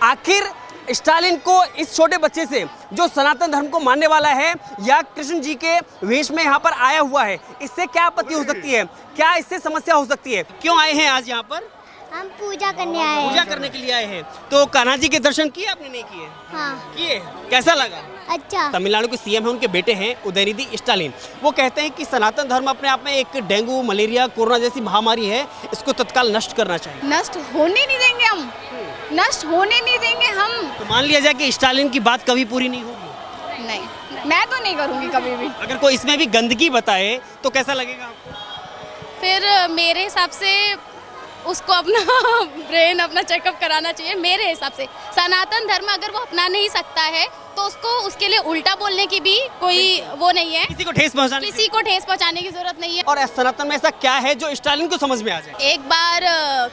आखिर स्टालिन को इस छोटे बच्चे से जो सनातन धर्म को मानने वाला है या कृष्ण जी के वेश में यहाँ पर आया हुआ है, इससे क्या आपत्ति हो सकती है, क्या इससे समस्या हो सकती है? क्यों आए हैं आज यहाँ पर? हम पूजा करने आए हैं। पूजा करने के लिए आए हैं। तो कान्हा जी के दर्शन किए आपने? नहीं किए? हाँ। किए। कैसा लगा? अच्छा। तमिलनाडु के सीएम है, उनके बेटे हैं उदयनिधि स्टालिन। वो कहते हैं कि सनातन धर्म अपने आप में एक डेंगू, मलेरिया, कोरोना जैसी महामारी है, इसको तत्काल नष्ट करना चाहिए। नष्ट होने नहीं देंगे हम, नष्ट होने नहीं देंगे हम। तो मान लिया जाए कि स्टालिन की बात कभी पूरी नहीं होगी? नहीं, मैं तो नहीं करूँगी कभी भी। अगर कोई इसमें भी गंदगी बताए तो कैसा लगेगा आपको? फिर मेरे हिसाब से उसको अपना ब्रेन अपना चेकअप कराना चाहिए। मेरे हिसाब से सनातन धर्म अगर वो अपना नहीं सकता है तो उसको उसके लिए उल्टा बोलने की भी कोई वो नहीं है, किसी को ठेस पहुंचाने की जरूरत नहीं है। और सनातन में ऐसा क्या है जो स्टालिन को समझ में आ जाए? एक बार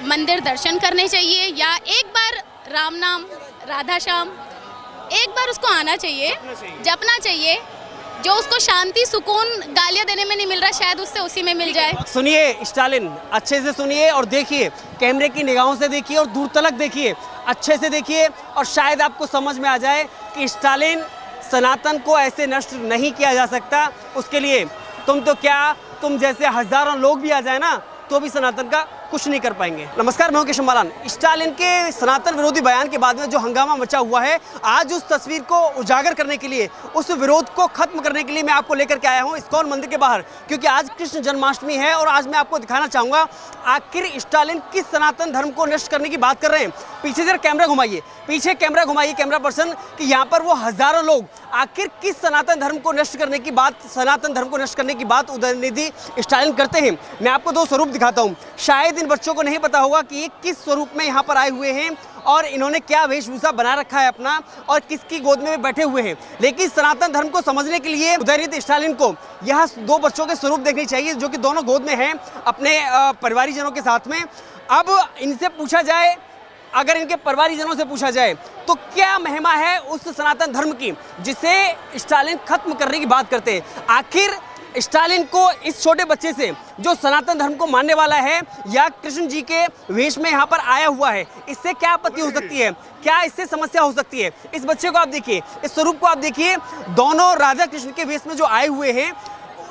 मंदिर दर्शन करने चाहिए, या एक बार राम नाम, राधा श्याम, एक बार उसको आना चाहिए, जपना चाहिए। जो उसको शांति, सुकून गालियां देने में नहीं मिल रहा, शायद उससे उसी में मिल जाए। सुनिए स्टालिन, अच्छे से सुनिए और देखिए, कैमरे की निगाहों से देखिए और दूर तलक देखिए, अच्छे से देखिए और शायद आपको समझ में आ जाए कि स्टालिन, सनातन को ऐसे नष्ट नहीं किया जा सकता। उसके लिए तुम जैसे हजारों लोग भी आ जाए ना तो भी सनातन का कुछ नहीं कर पाएंगे। नमस्कार, मैं हूं केशव मालान। स्टालिन के सनातन विरोधी बयान के बाद में जो हंगामा मचा हुआ है, आज उस तस्वीर को उजागर करने के लिए, उस विरोध को खत्म करने के लिए मैं आपको लेकर के आया हूं इस्कॉन मंदिर के बाहर, क्योंकि आज कृष्ण जन्माष्टमी है और आज मैं आपको दिखाना चाहूंगा आखिर स्टालिन किस सनातन धर्म को नष्ट करने की बात कर रहे हैं। पीछे जरा कैमरा घुमाइए, पीछे कैमरा घुमाइए कैमरा पर्सन, कि यहाँ पर वो हजारों लोग आखिर किस सनातन धर्म को नष्ट करने की बात उदयनिधि स्टालिन करते हैं। मैं आपको दो स्वरूप दिखाता हूँ, शायद इन बच्चों को नहीं पता होगा कि ये किस स्वरूप में यहाँ पर आए हुए हैं और इन्होंने क्या वेशभूषा बना रखा है अपना और किसकी गोद में बैठे हुए हैं। लेकिन सनातन धर्म को समझने के लिए उदयनिधि स्टालिन को यह दो बच्चों के स्वरूप देखने चाहिए, जो कि दोनों गोद में हैं अपने परिवारीजनों के साथ में। अब इनसे पूछा जाए, अगर इनके परिवारीजनों से पूछा जाए तो क्या महिमा है उस सनातन धर्म की जिसे स्टालिन खत्म करने की बात करते हैं। आखिर स्टालिन को इस छोटे बच्चे से जो सनातन धर्म को मानने वाला है या कृष्ण जी के वेश में यहाँ पर आया हुआ है, इससे क्या आपत्ति हो सकती है, क्या इससे समस्या हो सकती है? इस बच्चे को आप देखिए, इस स्वरूप को आप देखिए, दोनों राधा कृष्ण के वेश में जो आए हुए हैं,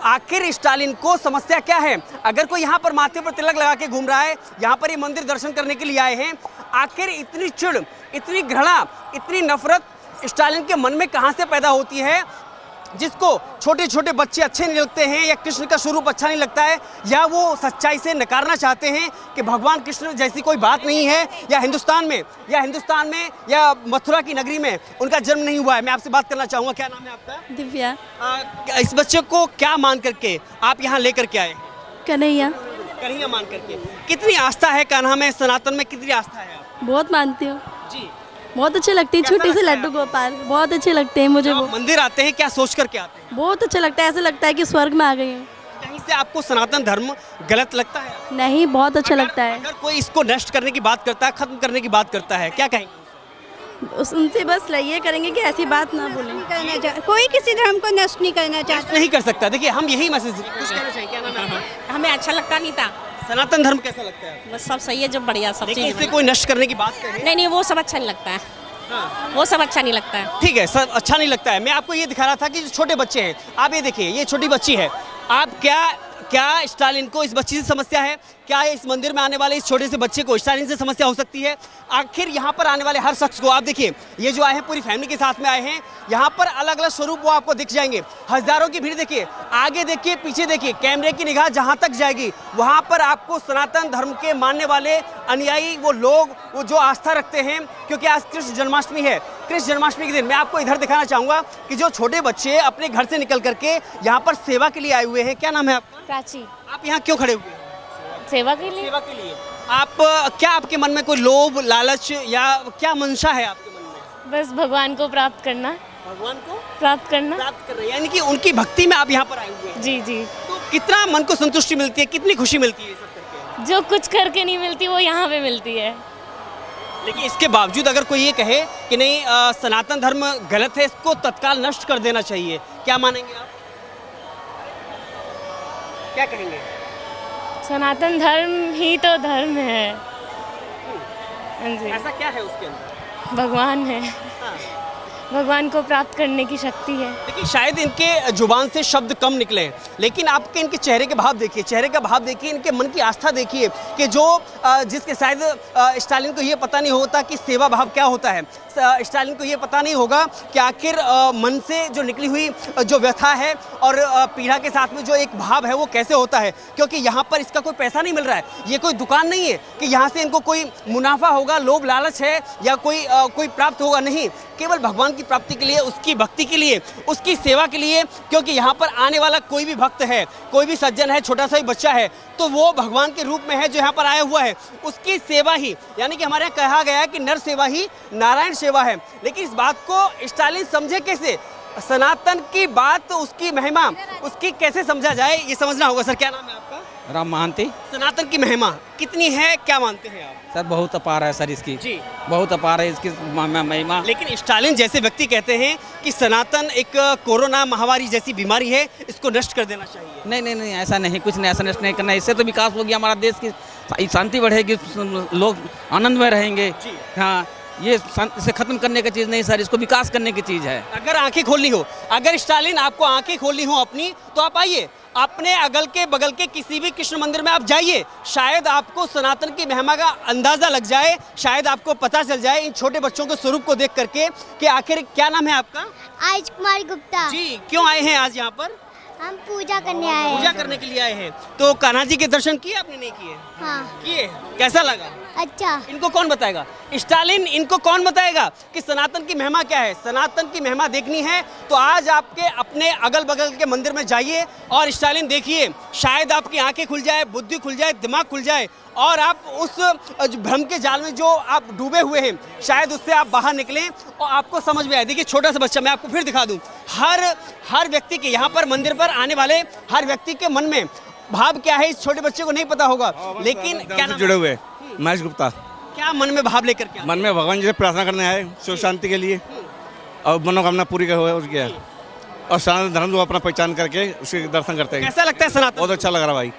आखिर स्टालिन को समस्या क्या है? अगर कोई यहाँ पर माथे पर तिलक लगा के घूम रहा है, यहाँ पर ये मंदिर दर्शन करने के लिए आए हैं, आखिर इतनी चिढ़, इतनी घृणा, इतनी नफरत स्टालिन के मन में कहाँ से पैदा होती है, जिसको छोटे छोटे बच्चे अच्छे नहीं लगते हैं या कृष्ण का स्वरूप अच्छा नहीं लगता है, या वो सच्चाई से नकारना चाहते हैं कि भगवान कृष्ण जैसी कोई बात नहीं है, या हिंदुस्तान में या मथुरा की नगरी में उनका जन्म नहीं हुआ है। मैं आपसे बात करना चाहूँगा, क्या नाम है आपका? दिव्या। इस बच्चे को क्या मान करके आप यहाँ लेकर के आए? कन्हैया मान करके। कितनी आस्था है कान्हा में, सनातन में कितनी आस्था है आप? बहुत मानती हूँ जी। बहुत अच्छे लगते हैं, छोटे से लड्डू गोपाल बहुत अच्छे लगते हैं मुझे। वो मंदिर आते हैं क्या सोच करके आते हैं? बहुत अच्छा लगता है, ऐसा लगता है कि स्वर्ग में आ गई हूँ। कहीं से आपको सनातन धर्म गलत लगता है? नहीं, बहुत अच्छा लगता है। अगर कोई इसको नष्ट करने की बात करता है, खत्म करने की बात करता है, क्या कहेंगे? उनसे बस ये करेंगे कि ऐसी बात ना बोलें। कोई किसी धर्म को नष्ट नहीं करना चाहता। नहीं कर सकता। देखिए, हम यही मैसेज कुछ कहना चाहिए। क्या नाम है? हमें अच्छा लगता नहीं था। सनातन धर्म कैसा लगता है? बस सब सही है, जो बढ़िया सब लेकिन चीज़ इससे कोई नष्ट करने की बात करें? नहीं, वो सब अच्छा नहीं लगता है। हाँ। वो सब अच्छा नहीं लगता है। ठीक है सर, अच्छा नहीं लगता है। मैं आपको ये दिखा रहा था कि जो छोटे बच्चे हैं, आप ये देखिए, ये छोटी बच्ची है, आप क्या स्टालिन को इस बच्ची से समस्या है? क्या इस मंदिर में आने वाले इस छोटे से बच्चे को स्टालिन से समस्या हो सकती है? आखिर यहाँ पर आने वाले हर शख्स को आप देखिए, ये जो आए हैं पूरी फैमिली के साथ में आए हैं, यहाँ पर अलग अलग स्वरूप वो आपको दिख जाएंगे। हजारों की भीड़ देखिए, आगे देखिए, पीछे देखिए, कैमरे की निगाह जहाँ तक जाएगी वहाँ पर आपको सनातन धर्म के मानने वाले अनुयायी, वो लोग वो जो आस्था रखते हैं, क्योंकि आज कृष्ण जन्माष्टमी है। कृष्ण जन्माष्टमी के दिन मैं आपको इधर दिखाना चाहूँगा कि जो छोटे बच्चे अपने घर से निकल करके यहाँ पर सेवा के लिए आए हुए हैं। क्या नाम है आपका? प्राची। आप यहाँ क्यों खड़े हुए हैं? सेवा के लिए। सेवा के लिए। आप क्या, आपके मन में कोई लोभ, लालच या क्या मंशा है आपके मन में? बस भगवान को प्राप्त करना। भगवान को प्राप्त करना। प्राप्त कर रहे हैं, यानी कि उनकी भक्ति में आप यहाँ पर आए हुए हैं। जी जी। तो कितना मन को संतुष्टि मिलती है, कितनी खुशी मिलती है ये सब करके? जो कुछ करके नहीं मिलती वो यहाँ पे मिलती है। लेकिन इसके बावजूद अगर कोई ये कहे कि नहीं सनातन धर्म गलत है, इसको तत्काल नष्ट कर देना चाहिए, क्या मानेंगे आप? क्या कहेंगे? सनातन धर्म ही तो धर्म है। हाँ जी। ऐसा क्या है उसके अंदर? भगवान है, हाँ। भगवान को प्राप्त करने की शक्ति है। देखिए शायद इनके जुबान से शब्द कम निकले, लेकिन आपके इनके चेहरे के भाव देखिए, चेहरे का भाव देखिए, इनके मन की आस्था देखिए कि जो जिसके शायद स्टालिन को ये पता नहीं होता कि सेवा भाव क्या होता है। स्टालिन को ये पता नहीं होगा कि आखिर मन से जो निकली हुई जो व्यथा है और पीड़ा के साथ में जो एक भाव है वो कैसे होता है, क्योंकि यहाँ पर इसका कोई पैसा नहीं मिल रहा है। ये कोई दुकान नहीं है कि यहाँ से इनको कोई मुनाफा होगा, लोभ लालच है या कोई प्राप्त होगा, नहीं, केवल भगवान की प्राप्ति के लिए, उसकी भक्ति के लिए, उसकी सेवा के लिए। क्योंकि यहाँ पर आने वाला कोई भी भक्त है, कोई भी सज्जन है, छोटा सा ही बच्चा है, तो वो भगवान के रूप में है जो यहाँ पर आया हुआ है। उसकी सेवा ही, यानी कि हमारे यहाँ कहा गया है कि नर सेवा ही नारायण सेवा है। लेकिन इस बात को स्टालिन समझे कैसे? सनातन की बात, उसकी महिमा, उसकी कैसे समझा जाए, ये समझना होगा। सर क्या नाम है आपका? राम महांती। सनातन की महिमा कितनी है, क्या मानते हैं आप? सर बहुत अपार है सर इसकी जी, बहुत अपार है इसकी महिमा। लेकिन स्टालिन जैसे व्यक्ति कहते हैं कि सनातन एक कोरोना महामारी जैसी बीमारी है, इसको नष्ट कर देना चाहिए। नहीं, ऐसा नहीं, कुछ नहीं, ऐसा नष्ट नहीं करना। इससे तो विकास हो गया, हमारा देश की शांति बढ़ेगी, लोग आनंद में रहेंगे। जी। हाँ, ये इसे खत्म करने की चीज़ नहीं सर, इसको विकास करने की चीज़ है। अगर आंखें खोलनी हो, अगर स्टालिन आपको आंखें खोलनी हो अपनी, तो आप आइए, अपने अगल के बगल के किसी भी कृष्ण मंदिर में आप जाइए, शायद आपको सनातन की महिमा का अंदाजा लग जाए, शायद आपको पता चल जाए इन छोटे बच्चों के स्वरूप को देख करके कि आखिर क्या नाम है आपका? आज कुमार गुप्ता। जी, क्यों आए हैं आज यहाँ पर? हम पूजा करने आए हैं। पूजा करने के लिए आए हैं। तो कान्हा जी के दर्शन किए आपने? नहीं किए? हाँ। किए। कैसा लगा? अच्छा। इनको कौन बताएगा? स्टालिन इनको कौन बताएगा कि सनातन की महिमा क्या है? सनातन की महिमा देखनी है तो आज आपके अपने अगल बगल के मंदिर में जाइए और स्टालिन देखिए, शायद आपकी आंखें खुल जाए, बुद्धि खुल जाए, दिमाग खुल जाए और आप उस भ्रम के जाल में जो आप डूबे हुए हैं, शायद उससे आप बाहर निकलें और आपको समझ में आए। देखिए छोटा सा बच्चा, मैं आपको फिर दिखा दूं, हर व्यक्ति के यहाँ पर मंदिर पर आने वाले हर व्यक्ति के मन में भाव क्या है, इस छोटे बच्चे को नहीं पता होगा, लेकिन क्या नाम? जुड़े हुए महेश गुप्ता। क्या मन में भाव लेकर के? मन में भगवान जी से प्रार्थना करने आए, सुख शांति के लिए और मनोकामना पूरी हुए उसकी है, और सनातन धर्म को अपना पहचान करके उसके दर्शन करते हैं। कैसा लगता है सनातन? बहुत अच्छा लग रहा भाई,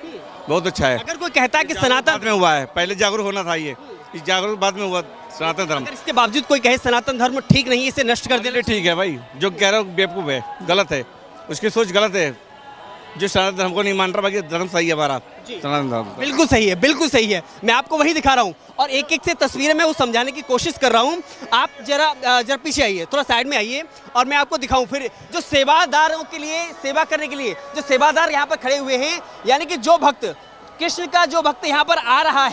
बहुत अच्छा है। अगर कोई कहता है कि सनातन बाद में हुआ है, पहले जागरूक होना था, ये इस जागरूक बाद में हुआ सनातन धर्म। अगर इसके बावजूद कोई कहे सनातन धर्म ठीक नहीं है, इसे नष्ट कर देना, ठीक है भाई, जो कह रहा है बेवकूफ़ है, गलत है, उसकी सोच गलत है। जो सनातन धर्म को नहीं मान रहा, बाकी धर्म सही है हमारा, सनातन धर्म बिल्कुल सही है, बिल्कुल सही है। मैं आपको वही दिखा रहा हूँ और एक एक से तस्वीरें मैं वो समझाने की कोशिश कर रहा हूँ। आप जरा पीछे आइए, थोड़ा साइड में आइए और मैं आपको दिखाऊं फिर जो सेवादारों के लिए, सेवा करने के लिए जो सेवादार यहाँ पर खड़े हुए हैं, यानी कि जो भक्त, कृष्ण का जो भक्त यहाँ पर आ रहा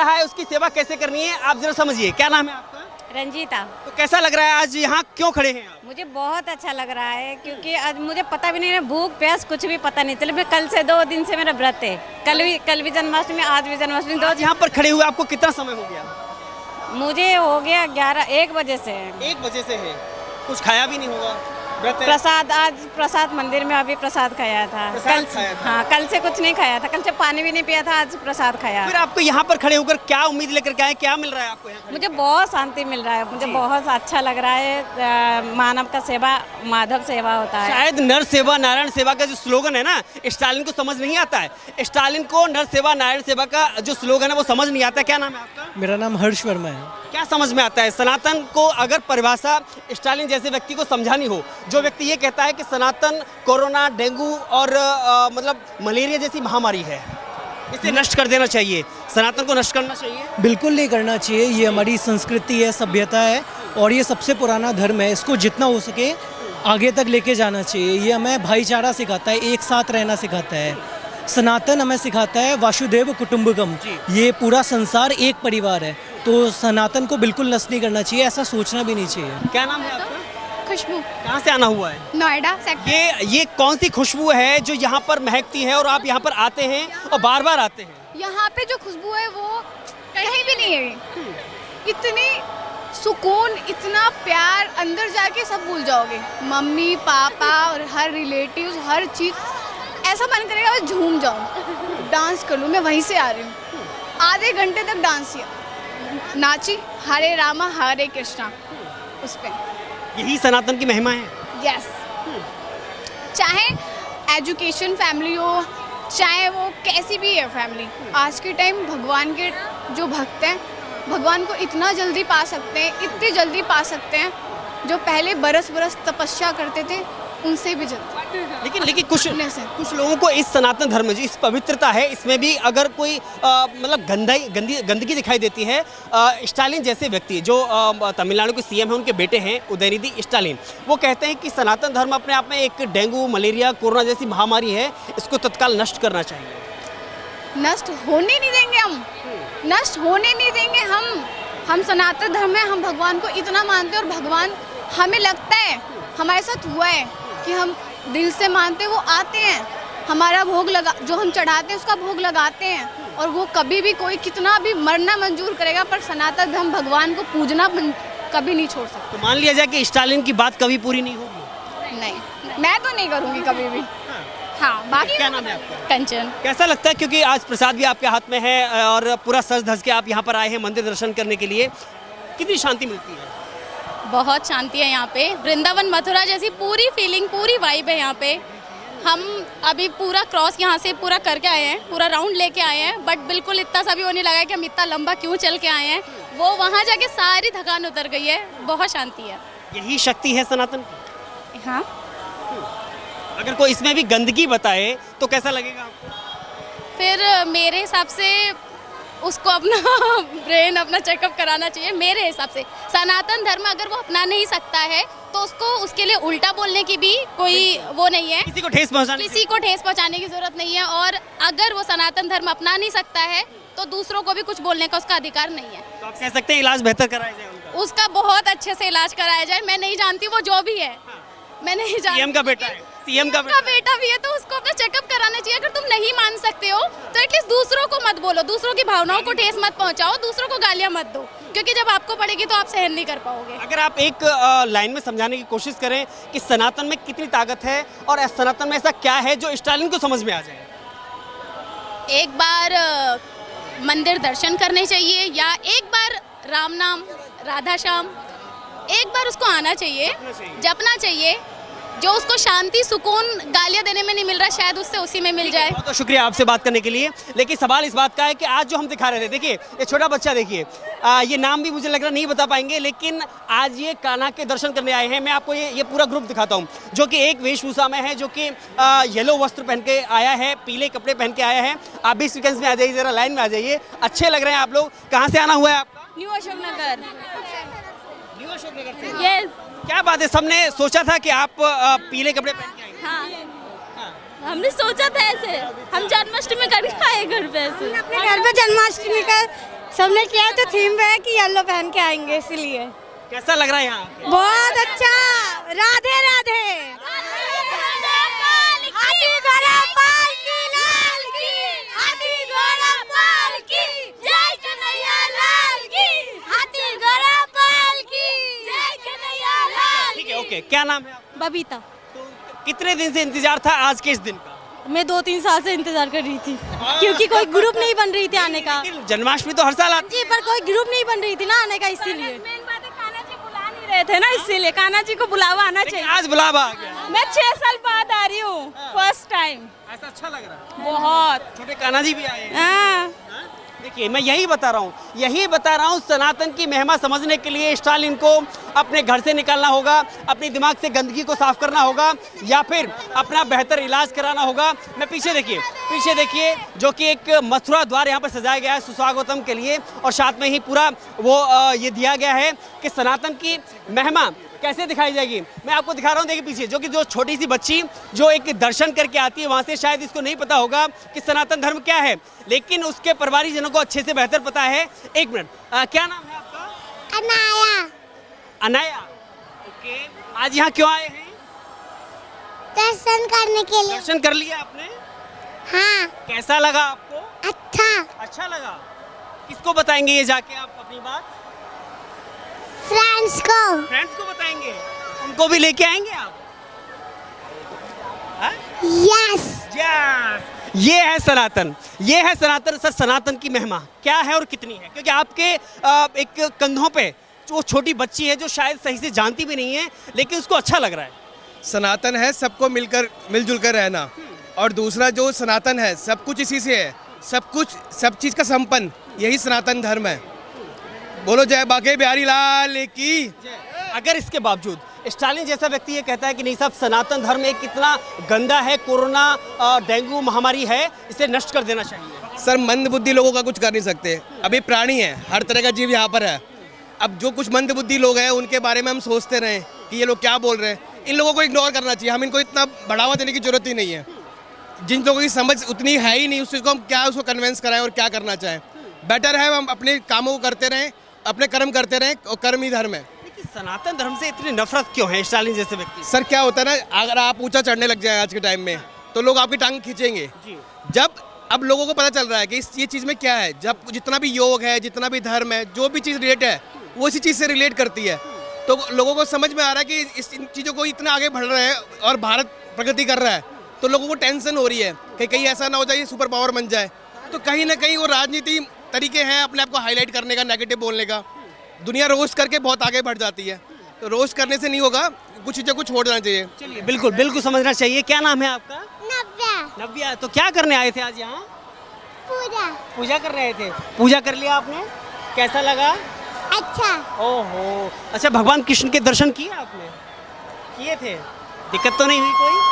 है, उसकी सेवा कैसे करनी है, आप जरा समझिए। क्या नाम है आपका? रंजीता। तो कैसा लग रहा है आज यहाँ क्यों खड़े हैं आप? मुझे बहुत अच्छा लग रहा है क्योंकि आज मुझे पता भी नहीं है, भूख प्यास कुछ भी पता नहीं चले। मैं कल से 2 दिन से मेरा व्रत है, कल भी जन्माष्टमी, आज भी जन्माष्टमी। आज यहाँ पर खड़े हुए आपको कितना समय हो गया? मुझे हो गया 1 बजे से। 1 बजे से है, कुछ खाया भी नहीं होगा? व्रत है? प्रसाद, आज प्रसाद मंदिर में अभी प्रसाद खाया था। प्रसाद खाया था? हाँ, कल से कुछ नहीं खाया था, कल से पानी भी नहीं पिया था, आज प्रसाद खाया। फिर आपको यहाँ पर खड़े होकर क्या उम्मीद लेकर के आए, क्या मिल रहा है आपको यहाँ? मुझे बहुत शांति मिल रहा है, मुझे बहुत अच्छा लग रहा है। मानव का सेवा माधव सेवा होता है। शायद नर सेवा नारायण सेवा का जो स्लोगन है ना, स्टालिन को समझ नहीं आता है। स्टालिन को नर सेवा नारायण सेवा का जो स्लोगन है वो समझ नहीं आता। क्या नाम है आपका? मेरा नाम हर्ष वर्मा है। क्या समझ में आता है? सनातन को अगर परिभाषा स्टालिन जैसे व्यक्ति को समझानी हो, जो व्यक्ति ये कहता है कि सनातन कोरोना, डेंगू और मतलब मलेरिया जैसी महामारी है, इसे नष्ट कर देना चाहिए, सनातन को नष्ट करना चाहिए? बिल्कुल नहीं करना चाहिए। ये हमारी संस्कृति है, सभ्यता है और ये सबसे पुराना धर्म है। इसको जितना हो सके आगे तक लेके जाना चाहिए। ये हमें भाईचारा सिखाता है, एक साथ रहना सिखाता है। सनातन हमें सिखाता है वासुदेव कुटुंबकम, ये पूरा संसार एक परिवार है। तो सनातन को बिल्कुल नष्ट नहीं करना चाहिए, ऐसा सोचना भी नहीं चाहिए। क्या नाम है आपका? खुशबू। कहाँ से आना हुआ है? नोएडा। ये कौन सी खुशबू है जो यहाँ पर महकती है और आप यहाँ पर आते हैं और बार बार आते हैं? यहाँ पे जो खुशबू है वो कहीं भी नहीं है। इतनी सुकून, इतना प्यार, अंदर जाके सब भूल जाओगे। मम्मी पापा और हर रिलेटिव्स, हर चीज़, ऐसा मन करेगा मैं झूम जाऊँ, डांस कर लूँ। मैं वहीं से आ रही हूँ, आधे घंटे तक डांस किया, नाची, हरे रामा हरे कृष्णा, उस पर। यही सनातन की महिमा है। यस। चाहे एजुकेशन फैमिली हो, चाहे वो कैसी भी है फैमिली, आज के टाइम भगवान के जो भक्त हैं भगवान को इतना जल्दी पा सकते हैं, इतनी जल्दी पा सकते हैं, जो पहले बरस बरस तपस्या करते थे उनसे भी जल्दी। लेकिन कुछ लोगों को इस सनातन धर्म में जो इस पवित्रता है, इसमें भी अगर कोई मतलब गंदगी दिखाई देती है। स्टालिन जैसे व्यक्ति जो तमिलनाडु के सीएम हैं, उनके बेटे हैं उदयनिधि स्टालिन, वो कहते हैं कि सनातन धर्म अपने आप में एक डेंगू, मलेरिया, कोरोना जैसी महामारी है, इसको तत्काल नष्ट करना चाहिए। नष्ट होने नहीं देंगे हम, नष्ट होने नहीं देंगे हम सनातन धर्म में हम भगवान को इतना मानते हैं, और भगवान हमें लगता है, हमारे साथ हुआ है कि हम दिल से मानते हैं, वो आते हैं, हमारा भोग लगा, जो हम चढ़ाते हैं उसका भोग लगाते हैं, और वो कभी भी कोई कितना भी मरना मंजूर करेगा, पर सनातन धर्म भगवान को पूजना कभी नहीं छोड़ सकता। तो मान लिया जाए कि स्टालिन की बात कभी पूरी नहीं होगी? नहीं, मैं तो नहीं करूँगी कभी भी। हाँ, बाकी क्या नाम है आपका? कंचन। कैसा लगता है, क्योंकि आज प्रसाद भी आपके हाथ में है और पूरा सज धज के आप यहाँ पर आए हैं मंदिर दर्शन करने के लिए, कितनी शांति मिलती है? बहुत शांति है यहाँ पे, वृंदावन मथुरा जैसी पूरी फीलिंग, पूरी वाइब है यहाँ पे। हम अभी पूरा क्रॉस यहाँ से पूरा करके आए हैं, पूरा राउंड लेके आए हैं, बट बिल्कुल इतना सा भी वो नहीं लगा कि हम इतना लंबा क्यों चल के आए हैं। वो वहाँ जाके सारी थकान उतर गई है, बहुत शांति है। यही शक्ति है सनातन की। हाँ, अगर कोई इसमें भी गंदगी बताए तो कैसा लगेगा आपको? फिर मेरे हिसाब से उसको अपना ब्रेन अपना चेकअप कराना चाहिए। मेरे हिसाब से सनातन धर्म अगर वो अपना नहीं सकता है तो उसको उसके लिए उल्टा बोलने की भी कोई वो नहीं है, किसी को ठेस पहुंचाने की जरूरत नहीं है। और अगर वो सनातन धर्म अपना नहीं सकता है तो दूसरों को भी कुछ बोलने का उसका अधिकार नहीं है। तो आप कह सकते हैं इलाज बेहतर कराया जाए उनका? उसका बहुत अच्छे से इलाज कराया जाए। मैं नहीं जानती वो जो भी है, मैं नहीं जानती। सीएम का बेटा है, सीएम का बेटा भी है, तो उसको अपना चेकअप कराना चाहिए। अगर तुम नहीं मान सकते हो तो एटलीस्ट दूसरों को मत बोलो, दूसरों की भावनाओं को ठेस मत पहुंचाओ, दूसरों को गालियां मत दो, क्योंकि जब आपको पड़ेगी तो आप सहन नहीं कर पाओगे। अगर आप एक लाइन में समझाने की कोशिश करें कि सनातन में कितनी ताकत है और सनातन में ऐसा क्या है जो स्टालिन को समझ में आ जाए? एक बार मंदिर दर्शन करने चाहिए, या एक बार राम नाम, राधा श्याम, एक बार उसको आना चाहिए, जपना चाहिए। जो उसको शांति, सुकून गालियां देने में नहीं मिल रहा, शायद उससे उसी में मिल जाए। बहुत शुक्रिया आपसे बात करने के लिए। लेकिन सवाल इस बात का है कि आज जो हम दिखा रहे थे, देखिए ये छोटा बच्चा, देखिए ये नाम भी मुझे लग रहा नहीं बता पाएंगे, लेकिन आज ये कान्हा के दर्शन करने आए हैं। मैं आपको ये पूरा ग्रुप दिखाता हूँ, जो कि एक वेशभूषा में है, जो कि येलो वस्त्र पहन के आया है, पीले कपड़े पहन के आया है। आप भी सीक्वेंस में आ जाइए, जरा लाइन में आ जाइए, अच्छे लग रहे हैं आप लोग। कहाँ से आना हुआ है आपका? न्यू अशोकनगर। न्यू अशोकनगर से? यस। क्या बात है, सबने सोचा था कि आप पीले कपड़े पहन के आएंगे? हाँ, हमने सोचा था ऐसे, हम जन्माष्टमी करके आए घर पे ऐसे। अपने घर पे जन्माष्टमी का सबने किया तो थीम पे है कि येलो पहन के आएंगे, इसलिए। कैसा लग रहा है यहाँ? बहुत अच्छा। राधे राधे। ओके, क्या नाम है आपका? बबीता। तो कितने दिन से इंतजार था आज के इस दिन का? मैं 2-3 साल से इंतजार कर रही थी, क्योंकि कोई ग्रुप नहीं बन रही थी आने का। लेकिन जन्माष्टमी तो हर साल आती जी, पर कोई ग्रुप नहीं बन रही थी ना आने का, इसीलिए। मेन बात है, कान्हा जी बुला नहीं रहे थे ना, इसीलिए कान्हा जी को बुलावा आना चाहिए। आज बुलावा आ गया। मैं 6 साल बाद आ रही हूँ, फर्स्ट टाइम। ऐसा अच्छा लग रहा है बहुत। छोटे कान्हा जी भी आए हैं। हाँ। देखिए, मैं यही बता रहा हूँ, सनातन की महिमा समझने के लिए स्टालिन को अपने घर से निकालना होगा, अपने दिमाग से गंदगी को साफ करना होगा, या फिर अपना बेहतर इलाज कराना होगा। मैं पीछे देखिए, जो कि एक मथुरा द्वार यहाँ पर सजाया गया है सुस्वागतम के लिए, और साथ में ही पूरा वो ये दिया गया है कि सनातन की महिमा कैसे दिखाई जाएगी। मैं आपको दिखा रहा हूँ, देखिए पीछे, जो कि जो छोटी सी बच्ची जो एक दर्शन करके आती है वहाँ से, शायद इसको नहीं पता होगा कि सनातन धर्म क्या है, लेकिन उसके परिवारजनों को अच्छे से बेहतर पता है। एक मिनट, क्या नाम है आपका? अनाया। अनाया, ओके। आज यहाँ क्यों आए हैं? दर्शन करने के लिए। दर्शन कर लिया आपने? हाँ। कैसा लगा आपको? अच्छा लगा। किसको बताएंगे ये जाके आप अपनी बात? फ्रेंड्स को बताएंगे, उनको भी लेके आएंगे आप? यस। ये है सनातन, सर। सनातन की महिमा क्या है और कितनी है, क्योंकि आपके एक कंधों पे वो छोटी बच्ची है जो शायद सही से जानती भी नहीं है, लेकिन उसको अच्छा लग रहा है। सनातन है सबको मिलजुल कर रहना, और दूसरा जो सनातन है सब कुछ इसी से है, सब चीज़ का संपन्न, यही सनातन धर्म है। बोलो जय बाके बिहारी लाल की। अगर इसके बावजूद स्टालिन जैसा व्यक्ति ये कहता है कि नहीं साहब, सनातन धर्म एक कितना गंदा है, कोरोना डेंगू महामारी है, इसे नष्ट कर देना चाहिए। सर मंद बुद्धि लोगों का कुछ कर नहीं सकते, अभी प्राणी है, हर तरह का जीव यहाँ पर है। अब जो कुछ मंद बुद्धि लोग हैं उनके बारे में हम सोचते रहें कि ये लोग क्या बोल रहे हैं, इन लोगों को इग्नोर करना चाहिए। हम इनको इतना बढ़ावा देने की जरूरत ही नहीं है। जिन लोगों की समझ उतनी है ही नहीं, उसको हम क्या उसको कन्विंस कराएं और क्या करना चाहें। बेटर है हम अपने कामों को करते रहें, अपने कर्म करते रहें, और कर्म ही धर्म है। लेकिन सनातन धर्म से इतनी नफरत क्यों है स्टालिन जैसे व्यक्ति? सर क्या होता है ना, अगर आप ऊंचा चढ़ने लग जाए आज के टाइम में तो लोग आपकी टांग खींचेंगे। जब अब लोगों को पता चल रहा है कि ये चीज़ में क्या है, जब जितना भी योग है, जितना भी धर्म है, जो भी चीज़ रिलेट है वो इसी चीज़ से रिलेट करती है, तो लोगों को समझ में आ रहा है कि इस इन चीज़ों को इतना आगे बढ़ रहे हैं और भारत प्रगति कर रहा है, तो लोगों को टेंशन हो रही है कि कहीं ऐसा ना हो जाए सुपर पावर बन जाए। तो कहीं ना कहीं वो राजनीति तरीके हैं अपने आप को हाईलाइट करने का, नेगेटिव बोलने का। दुनिया रोस्ट करके बहुत आगे बढ़ जाती है, तो रोस्ट करने से नहीं होगा, कुछ चीज़ों को छोड़ देना चाहिए। चलिए, बिल्कुल बिल्कुल समझना चाहिए। क्या नाम है आपका? नव्या। नव्या। तो क्या करने आए थे आज यहाँ? पूजा। पूजा करने आए थे। पूजा कर लिया आपने? कैसा लगा? अच्छा। ओहो, अच्छा, भगवान कृष्ण के दर्शन किए आपने? किए थे? दिक्कत तो नहीं हुई कोई?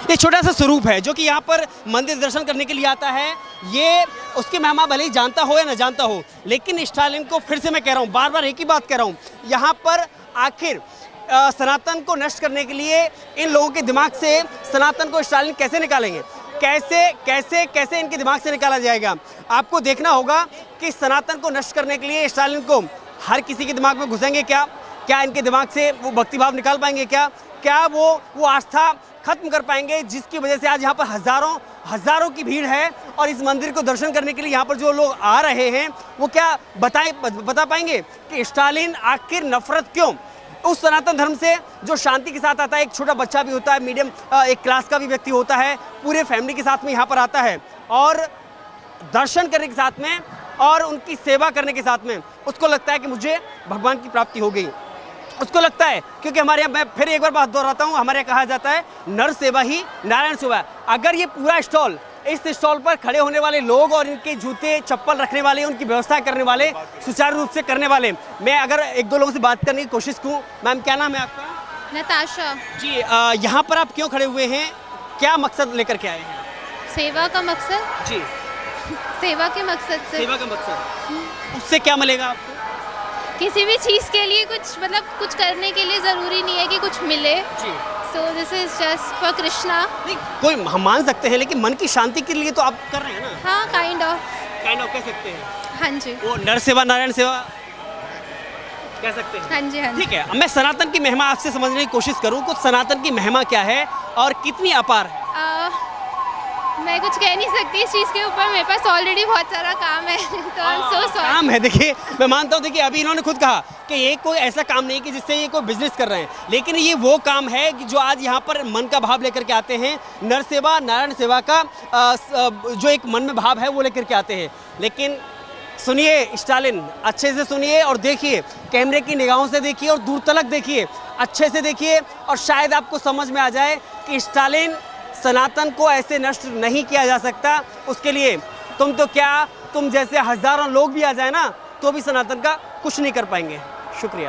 ये छोटा सा स्वरूप है जो कि यहाँ पर मंदिर दर्शन करने के लिए आता है। ये उसकी महिमा भले ही जानता हो या ना जानता हो, लेकिन स्टालिन को फिर से मैं कह रहा हूँ, बार बार एक ही बात कह रहा हूँ, यहाँ पर आखिर सनातन को नष्ट करने के लिए इन लोगों के दिमाग से सनातन को स्टालिन कैसे निकालेंगे, कैसे कैसे कैसे इनके दिमाग से निकाला जाएगा? आपको देखना होगा कि सनातन को नष्ट करने के लिए स्टालिन को हर किसी के दिमाग में घुसेंगे क्या? क्या इनके दिमाग से वो भक्तिभाव निकाल पाएंगे क्या? क्या वो आस्था खत्म कर पाएंगे जिसकी वजह से आज यहाँ पर हज़ारों की भीड़ है, और इस मंदिर को दर्शन करने के लिए यहाँ पर जो लोग आ रहे हैं वो क्या बता पाएंगे कि स्टालिन आखिर नफरत क्यों उस सनातन धर्म से जो शांति के साथ आता है? एक छोटा बच्चा भी होता है, मीडियम एक क्लास का भी व्यक्ति होता है, पूरे फैमिली के साथ में यहाँ पर आता है और दर्शन करने के साथ में और उनकी सेवा करने के साथ में उसको लगता है कि मुझे भगवान की प्राप्ति हो गई। उसको लगता है, क्योंकि हमारे यहाँ, मैं फिर एक बार बात दोहराता हूँ, हमारे यहाँ कहा जाता है नर सेवा ही नारायण सेवा। अगर ये पूरा स्टॉल, इस स्टॉल पर खड़े होने वाले लोग और इनके जूते चप्पल रखने वाले, उनकी व्यवस्था करने वाले, सुचारू रूप से करने वाले, मैं अगर एक दो लोगों से बात करने की कोशिश करूँ। मैम, क्या नाम है आपका? नताशा। जी, यहाँ पर आप क्यों खड़े हुए हैं? क्या मकसद लेकर के आए हैं? सेवा का मकसद। जी, सेवा के मकसद से। सेवा का मकसद, उससे क्या मिलेगा आपको? किसी भी चीज़ के लिए कुछ, मतलब कुछ करने के लिए ज़रूरी नहीं है कि कुछ मिले। जी, so this is just for Krishna. नहीं, कोई हम मान सकते हैं, लेकिन मन की शांति के लिए तो आप कर रहे हैं ना? हाँ, काइंड ऑफ कह सकते हैं। हाँ जी, वो नर सेवा नारायण सेवा कह सकते हैं। हाँ जी, हाँ जी। ठीक है, अब मैं सनातन की महिमा आपसे समझने की कोशिश करूं, कुछ सनातन की महिमा क्या है और कितनी अपार है? मैं कुछ कह नहीं सकती इस चीज़ के ऊपर, मेरे पास ऑलरेडी बहुत सारा काम है तो आई एम सो सॉरी। काम है, देखिए मैं मानता हूँ, देखिए अभी इन्होंने खुद कहा कि ये कोई ऐसा काम नहीं कि जिससे ये कोई बिजनेस कर रहे हैं, लेकिन ये वो काम है कि जो आज यहाँ पर मन का भाव लेकर के आते हैं, नर सेवा नारायण सेवा का जो एक मन में भाव है वो लेकर के आते हैं। लेकिन सुनिए स्टालिन, अच्छे से सुनिए और देखिए, कैमरे की निगाहों से देखिए और दूर तलक देखिए, अच्छे से देखिए, और शायद आपको समझ में आ जाए कि स्टालिन सनातन को ऐसे नष्ट नहीं किया जा सकता। उसके लिए तुम जैसे हज़ारों लोग भी आ जाए ना, तो भी सनातन का कुछ नहीं कर पाएंगे। शुक्रिया।